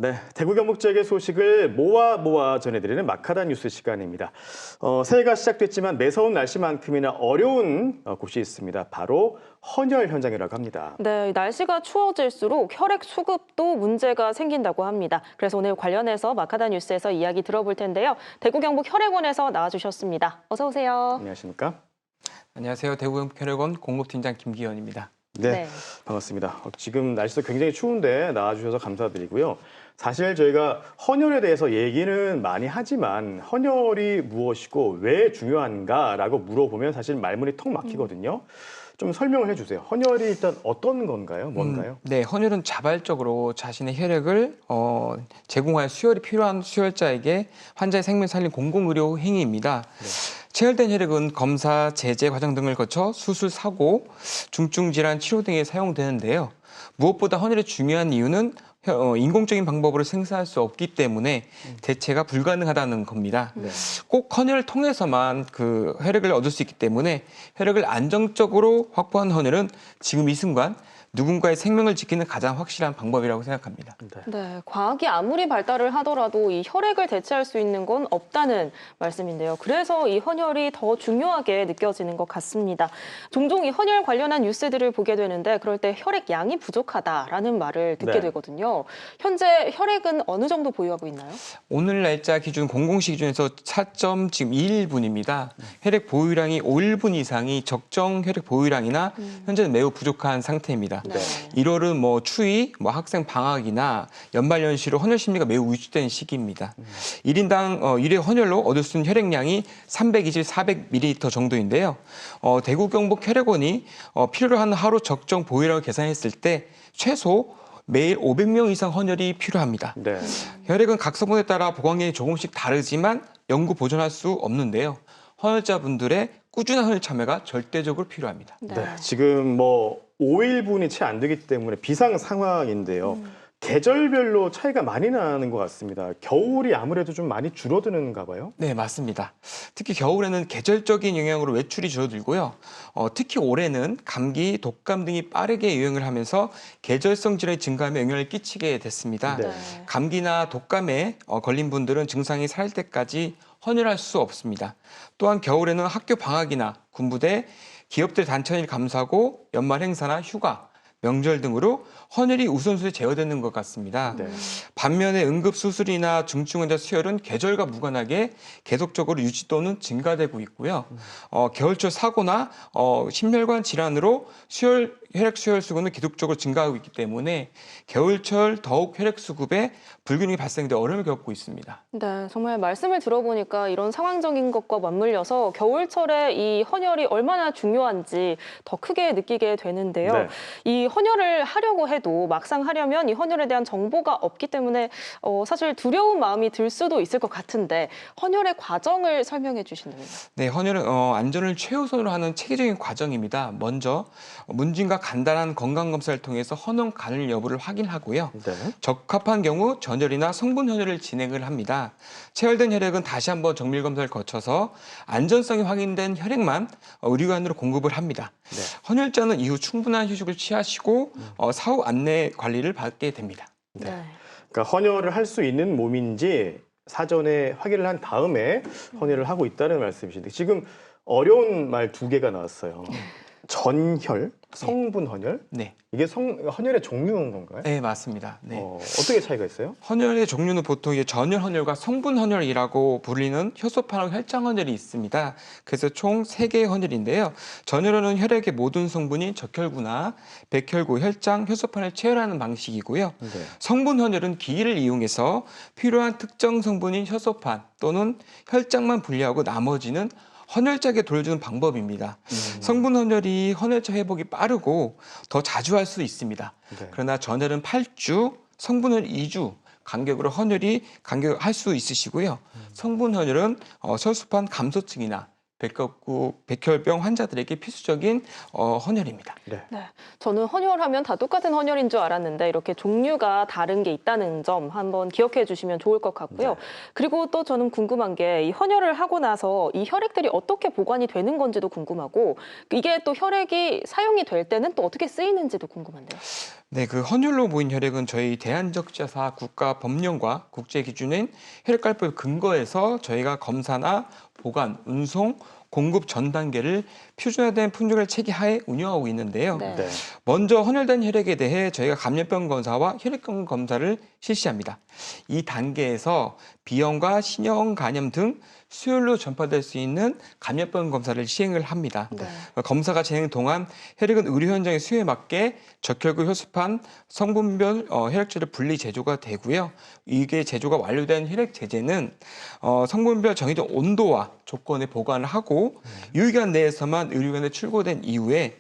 네, 대구 경북 지역의 소식을 모아 전해드리는 마카다 뉴스 시간입니다. 새해가 시작됐지만 매서운 날씨만큼이나 어려운 곳이 있습니다. 바로 헌혈 현장이라고 합니다. 네, 날씨가 추워질수록 혈액 수급도 문제가 생긴다고 합니다. 그래서 오늘 관련해서 마카다 뉴스에서 이야기 들어볼 텐데요. 대구 경북 혈액원에서 나와주셨습니다. 어서 오세요. 안녕하십니까? 안녕하세요. 대구 경북 혈액원 공급팀장 김기현입니다. 네, 반갑습니다. 지금 날씨도 굉장히 추운데 나와주셔서 감사드리고요. 사실 저희가 헌혈에 대해서 얘기는 많이 하지만 헌혈이 무엇이고 왜 중요한가라고 물어보면 사실 말문이 턱 막히거든요. 좀 설명을 해주세요. 헌혈이 일단 어떤 건가요? 뭔가요? 네, 헌혈은 자발적으로 자신의 혈액을 제공할 수혈이 필요한 수혈자에게 환자의 생명을 살린 공공의료 행위입니다. 네. 체열된 혈액은 검사, 제제 과정 등을 거쳐 수술, 사고, 중증 질환 치료 등에 사용되는데요. 무엇보다 헌혈이 중요한 이유는 인공적인 방법으로 생산할 수 없기 때문에 대체가 불가능하다는 겁니다. 네. 꼭 헌혈을 통해서만 그 혈액을 얻을 수 있기 때문에 혈액을 안정적으로 확보한 헌혈은 지금 이 순간 누군가의 생명을 지키는 가장 확실한 방법이라고 생각합니다. 네, 과학이 아무리 발달을 하더라도 이 혈액을 대체할 수 있는 건 없다는 말씀인데요. 그래서 이 헌혈이 더 중요하게 느껴지는 것 같습니다. 종종 이 헌혈 관련한 뉴스들을 보게 되는데 그럴 때 혈액 양이 부족하다라는 말을 듣게 네. 되거든요. 현재 혈액은 어느 정도 보유하고 있나요? 오늘 날짜 기준 00시 기준에서 4.21분입니다. 혈액 보유량이 5일분 이상이 적정 혈액 보유량이나 현재는 매우 부족한 상태입니다. 네. 1월은 추위, 학생 방학이나 연말연시로 헌혈 심리가 매우 위축된 시기입니다. 1인당 1회 헌혈로 얻을 수 있는 혈액량이 320, 400ml 정도인데요. 대구 경북 혈액원이 필요로 하는 하루 적정 보유량을 계산했을 때 최소 매일 500명 이상 헌혈이 필요합니다. 네. 혈액은 각 성분에 따라 보관량이 조금씩 다르지만 영구 보존할 수 없는데요. 헌혈자분들의 꾸준한 헌혈 참여가 절대적으로 필요합니다. 네. 지금 5일분이 채 안 되기 때문에 비상 상황인데요. 계절별로 차이가 많이 나는 것 같습니다. 겨울이 아무래도 좀 많이 줄어드는가 봐요. 네, 맞습니다. 특히 겨울에는 계절적인 영향으로 외출이 줄어들고요. 특히 올해는 감기, 독감 등이 빠르게 유행을 하면서 계절성 질환이 증가하며 영향을 끼치게 됐습니다. 네. 감기나 독감에 걸린 분들은 증상이 사라질 때까지 헌혈할 수 없습니다. 또한 겨울에는 학교 방학이나 군부대, 기업들 단체일 감사고 연말 행사나 휴가, 명절 등으로 헌혈이 우선순위에 제어되는 것 같습니다. 네. 반면에 응급수술이나 중증 환자 수혈은 계절과 무관하게 계속적으로 유지 또는 증가되고 있고요. 겨울철 사고나 심혈관 질환으로 혈액 수혈 수급은 계속적으로 증가하고 있기 때문에 겨울철 더욱 혈액 수급에 불균형이 발생돼 어려움을 겪고 있습니다. 네, 정말 말씀을 들어보니까 이런 상황적인 것과 맞물려서 겨울철에 이 헌혈이 얼마나 중요한지 더 크게 느끼게 되는데요. 네. 이 헌혈을 하려고 해도 막상 하려면 이 헌혈에 대한 정보가 없기 때문에 사실 두려운 마음이 들 수도 있을 것 같은데 헌혈의 과정을 설명해 주신다면요. 네, 헌혈은 안전을 최우선으로 하는 체계적인 과정입니다. 먼저 문진과 간단한 건강검사를 통해서 헌혈 가능 여부를 확인하고요. 네. 적합한 경우 전혈이나 성분 헌혈을 진행을 합니다. 체열된 혈액은 다시 한번 정밀 검사를 거쳐서 안전성이 확인된 혈액만 의료관으로 공급을 합니다. 네. 헌혈자는 이후 충분한 휴식을 취하시고 사후 안내 관리를 받게 됩니다. 네. 그러니까 헌혈을 할 수 있는 몸인지 사전에 확인을 한 다음에 헌혈을 하고 있다는 말씀이신데 지금 어려운 말 두 개가 나왔어요. 전혈, 성분 헌혈. 네, 이게 헌혈의 종류인 건가요? 네 맞습니다. 네. 어떻게 차이가 있어요? 헌혈의 종류는 보통 이제 전혈 헌혈과 성분 헌혈이라고 불리는 효소판하고 혈장 헌혈이 있습니다. 그래서 총 3개의 헌혈인데요. 전혈은 혈액의 모든 성분이 적혈구나 백혈구, 혈장, 효소판을 체혈하는 방식이고요. 네. 성분 헌혈은 기기를 이용해서 필요한 특정 성분인 효소판 또는 혈장만 분리하고 나머지는 헌혈자에게 돌려주는 방법입니다. 성분 헌혈이 헌혈자 회복이 빠르고 더 자주 할 수 있습니다. 네. 그러나 전혈은 8주, 성분 헌혈 2주 간격으로 헌혈이 간격할 수 있으시고요. 성분 헌혈은 혈소판 감소증이나 백혈병 환자들에게 필수적인 헌혈입니다. 네. 네, 저는 헌혈하면 다 똑같은 헌혈인 줄 알았는데 이렇게 종류가 다른 게 있다는 점 한번 기억해 주시면 좋을 것 같고요. 네. 그리고 또 저는 궁금한 게 이 헌혈을 하고 나서 이 혈액들이 어떻게 보관이 되는 건지도 궁금하고 이게 또 혈액이 사용이 될 때는 또 어떻게 쓰이는지도 궁금한데요. 네, 그 헌혈로 모인 혈액은 저희 대한적자사 국가 법령과 국제 기준인 혈액관리법에 근거해서 저희가 검사나 보관, 운송, 공급 전 단계를 표준화된 품질 체계 하에 운영하고 있는데요. 네. 네. 먼저 헌혈된 혈액에 대해 저희가 감염병 검사와 혈액형 검사를 실시합니다. 이 단계에서 B형과 C형 간염 등 수혈로 전파될 수 있는 감염병 검사를 시행을 합니다. 네. 검사가 진행 동안 혈액은 의료 현장의 수요에 맞게 적혈구 효습한 성분별 혈액제를 분리 제조가 되고요. 이게 제조가 완료된 혈액 제제는 성분별 정해진 온도와 조건에 보관을 하고 유효기간 내에서만 의료기관에 출고된 이후에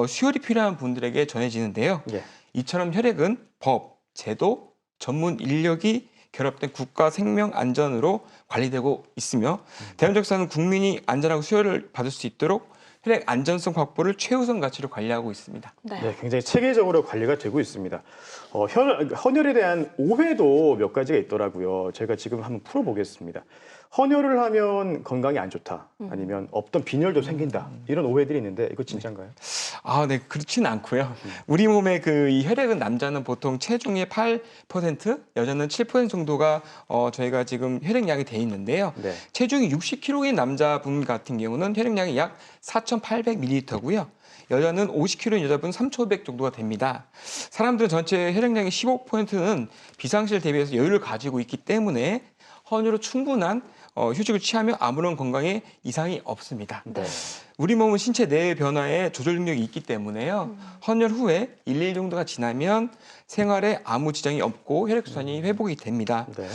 수혈이 필요한 분들에게 전해지는데요. 예. 이처럼 혈액은 법, 제도, 전문 인력이 결합된 국가 생명 안전으로 관리되고 있으며 대한적사는 국민이 안전하고 수혈을 받을 수 있도록 혈액 안전성 확보를 최우선 가치로 관리하고 있습니다. 네. 네, 굉장히 체계적으로 관리가 되고 있습니다. 헌혈에 대한 오해도 몇 가지가 있더라고요. 제가 지금 한번 풀어보겠습니다. 헌혈을 하면 건강이 안 좋다, 아니면 없던 빈혈도 생긴다, 이런 오해들이 있는데 이거 진짜인가요? 아, 네, 그렇진 않고요. 우리 몸의 이 혈액은 남자는 보통 체중의 8%, 여자는 7% 정도가 저희가 지금 혈액량이 돼 있는데요. 네. 체중이 60kg인 남자분 같은 경우는 혈액량이 약 4,800ml고요. 여자는 50kg인 여자분 3,500 정도가 됩니다. 사람들 전체 혈액량의 15%는 비상시를 대비해서 여유를 가지고 있기 때문에 헌혈로 충분한 휴식을 취하면 아무런 건강에 이상이 없습니다. 네. 우리 몸은 신체 내 변화에 조절 능력이 있기 때문에요. 헌혈 후에 1일 정도가 지나면 생활에 아무 지장이 없고 혈액순환이 회복이 됩니다. 네.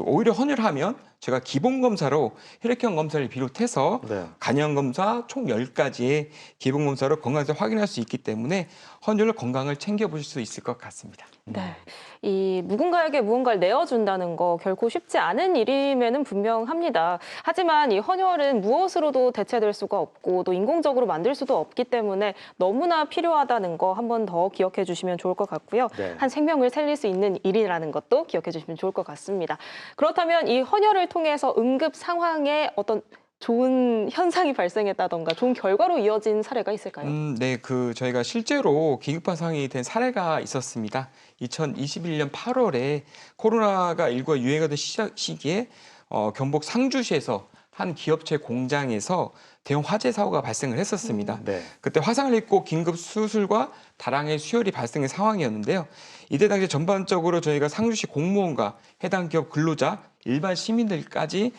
오히려 헌혈하면 제가 기본 검사로 혈액형 검사를 비롯해서 네. 간염 검사 총 10가지의 기본 검사로 건강을 확인할 수 있기 때문에 헌혈로 건강을 챙겨보실 수 있을 것 같습니다. 네. 이 누군가에게 무언가를 내어준다는 거 결코 쉽지 않은 일임에는 분명합니다. 하지만 이 헌혈은 무엇으로도 대체될 수가 없고 또 인공적으로 만들 수도 없기 때문에 너무나 필요하다는 거 한 번 더 기억해 주시면 좋을 것 같고요. 네. 한 생명을 살릴 수 있는 일이라는 것도 기억해 주시면 좋을 것 같습니다. 그렇다면 이 헌혈을 통해서 응급 상황에 어떤 좋은 현상이 발생했다던가 좋은 결과로 이어진 사례가 있을까요? 네, 저희가 실제로 긴급한 상황이 된 사례가 있었습니다. 2021년 8월에 코로나가 일과 유행하던 시기에 경북 상주시에서 한 기업체 공장에서 대형 화재 사고가 발생을 했었습니다. 네. 그때 화상을 입고 긴급 수술과 다량의 수혈이 발생한 상황이었는데요. 이때 당시 전반적으로 저희가 상주시 공무원과 해당 기업 근로자, 일반 시민들까지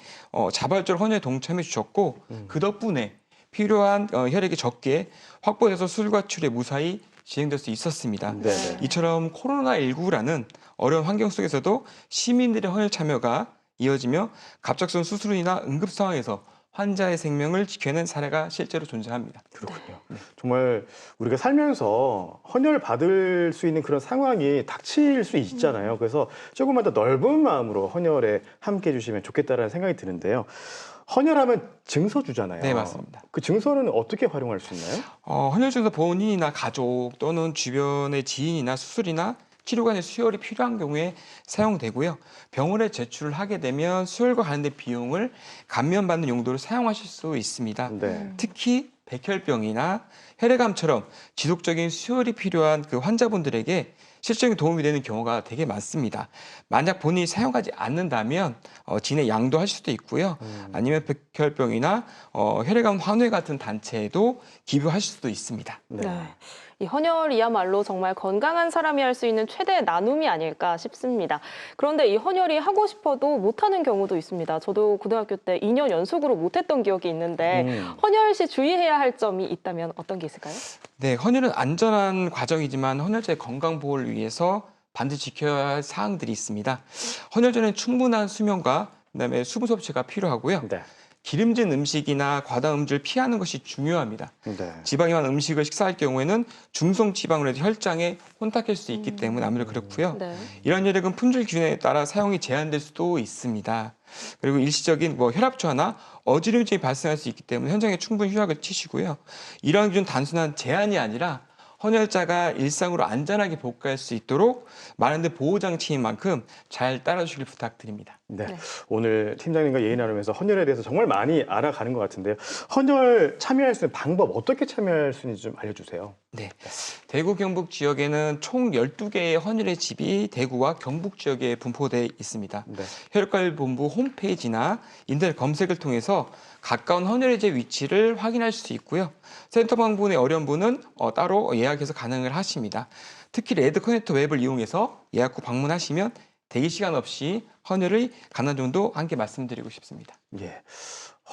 자발적으로 헌혈에 동참해 주셨고 그 덕분에 필요한 혈액이 적게 확보돼서 수술과 치료에 무사히 진행될 수 있었습니다. 네. 네. 이처럼 코로나19라는 어려운 환경 속에서도 시민들의 헌혈 참여가 이어지며 갑작스러운 수술이나 응급 상황에서 환자의 생명을 지켜낸 사례가 실제로 존재합니다. 그렇군요. 정말 우리가 살면서 헌혈 받을 수 있는 그런 상황이 닥칠 수 있잖아요. 그래서 조금만 더 넓은 마음으로 헌혈에 함께 해주시면 좋겠다라는 생각이 드는데요. 헌혈하면 증서 주잖아요. 네, 맞습니다. 그 증서는 어떻게 활용할 수 있나요? 헌혈 증서 본인이나 가족 또는 주변의 지인이나 수술이나 치료관의 수혈이 필요한 경우에 사용되고요. 병원에 제출을 하게 되면 수혈과 관련된 비용을 감면받는 용도로 사용하실 수 있습니다. 네. 특히 백혈병이나 혈액암처럼 지속적인 수혈이 필요한 그 환자분들에게 실질적인 도움이 되는 경우가 되게 많습니다. 만약 본인이 사용하지 않는다면 진의 양도하실 수도 있고요. 아니면 백혈병이나 혈액암 환회 같은 단체에도 기부하실 수도 있습니다. 네. 네. 이 헌혈이야말로 정말 건강한 사람이 할 수 있는 최대의 나눔이 아닐까 싶습니다. 그런데 이 헌혈이 하고 싶어도 못하는 경우도 있습니다. 저도 고등학교 때 2년 연속으로 못했던 기억이 있는데 헌혈 시 주의해야 할 점이 있다면 어떤 게 있을까요? 네, 헌혈은 안전한 과정이지만 헌혈자의 건강 보호를 위해서 반드시 지켜야 할 사항들이 있습니다. 헌혈 전에 충분한 수면과 그다음에 수분 섭취가 필요하고요. 네. 기름진 음식이나 과다음주를 피하는 것이 중요합니다. 네. 지방이 많은 음식을 식사할 경우에는 중성 지방으로 해서 혈장에 혼탁할 수 있기 때문에 아무래도 그렇고요. 네. 이런 혈액은 품질 기준에 따라 사용이 제한될 수도 있습니다. 그리고 일시적인 혈압 저하나 어지럼증이 발생할 수 있기 때문에 현장에 충분히 휴학을 치시고요. 이러한 기준 단순한 제한이 아니라 헌혈자가 일상으로 안전하게 복귀할 수 있도록 많은데 보호 장치인 만큼 잘 따라주시길 부탁드립니다. 네. 네. 오늘 팀장님과 얘기 나누면서 헌혈에 대해서 정말 많이 알아가는 것 같은데요. 헌혈 참여할 수 있는 방법 어떻게 참여할 수 있는지 좀 알려주세요. 네. 대구 경북 지역에는 총 12개의 헌혈의 집이 대구와 경북 지역에 분포되어 있습니다. 네. 혈관본부 홈페이지나 인터넷 검색을 통해서 가까운 헌혈의제 위치를 확인할 수 있고요. 센터 방문에 어려운 분은 따로 예약해서 가능을 하십니다. 특히 레드 커넥터 웹을 이용해서 예약 후 방문하시면 대기 시간 없이 헌혈의 가능 정도 함께 말씀드리고 싶습니다. 예.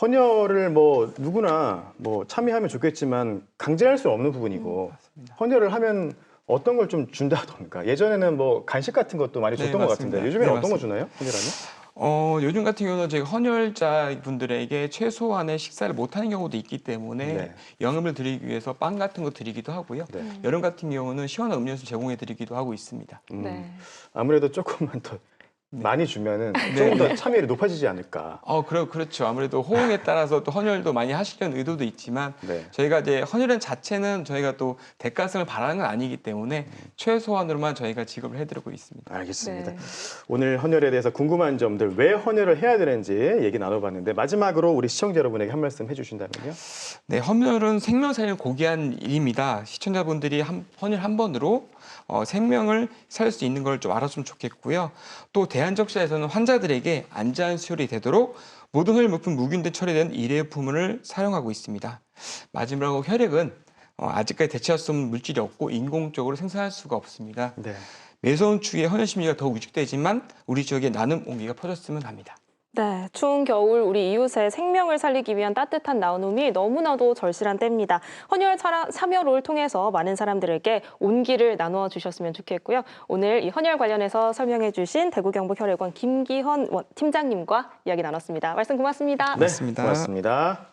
헌혈을 누구나 참여하면 좋겠지만 강제할 수 없는 부분이고 헌혈을 하면 어떤 걸 좀 준다던가 예전에는 간식 같은 것도 많이 줬던 것 맞습니다. 같은데 요즘에는 네, 어떤 거 맞습니다. 주나요? 헌혈하면? 요즘 같은 경우는 저희가 헌혈자 분들에게 최소한의 식사를 못하는 경우도 있기 때문에 네. 영양을 드리기 위해서 빵 같은 거 드리기도 하고요. 네. 여름 같은 경우는 시원한 음료수 제공해 드리기도 하고 있습니다. 네. 아무래도 조금만 더 많이 주면은 조금 더 참여율이 높아지지 않을까. 그렇죠. 아무래도 호응에 따라서 또 헌혈도 많이 하시려는 의도도 있지만 네. 저희가 이제 헌혈은 자체는 저희가 또 대가성을 바라는 건 아니기 때문에 최소한으로만 저희가 지급을 해드리고 있습니다. 알겠습니다. 네. 오늘 헌혈에 대해서 궁금한 점들 왜 헌혈을 해야 되는지 얘기 나눠봤는데 마지막으로 우리 시청자 여러분에게 한 말씀 해주신다면요. 네, 헌혈은 생명 살리는 고귀한 일입니다. 시청자분들이 헌혈 한 번으로 생명을 살 수 있는 걸 좀 알았으면 좋겠고요. 또 대한적시에서는 환자들에게 안전한 수혈이 되도록 모든 헌혈 물품 무균등 처리된 일회용품을 사용하고 있습니다. 마지막으로 혈액은 아직까지 대체할 수 없는 물질이 없고 인공적으로 생산할 수가 없습니다. 네. 매서운 추위에 헌혈 심리가 더욱 위축되지만 우리 지역에 나눔 온기가 퍼졌으면 합니다. 네, 추운 겨울 우리 이웃의 생명을 살리기 위한 따뜻한 나눔이 너무나도 절실한 때입니다. 헌혈 참여를 통해서 많은 사람들에게 온기를 나누어 주셨으면 좋겠고요. 오늘 이 헌혈 관련해서 설명해 주신 대구경북혈액원 김기헌 팀장님과 이야기 나눴습니다. 말씀 고맙습니다. 네, 고맙습니다. 고맙습니다.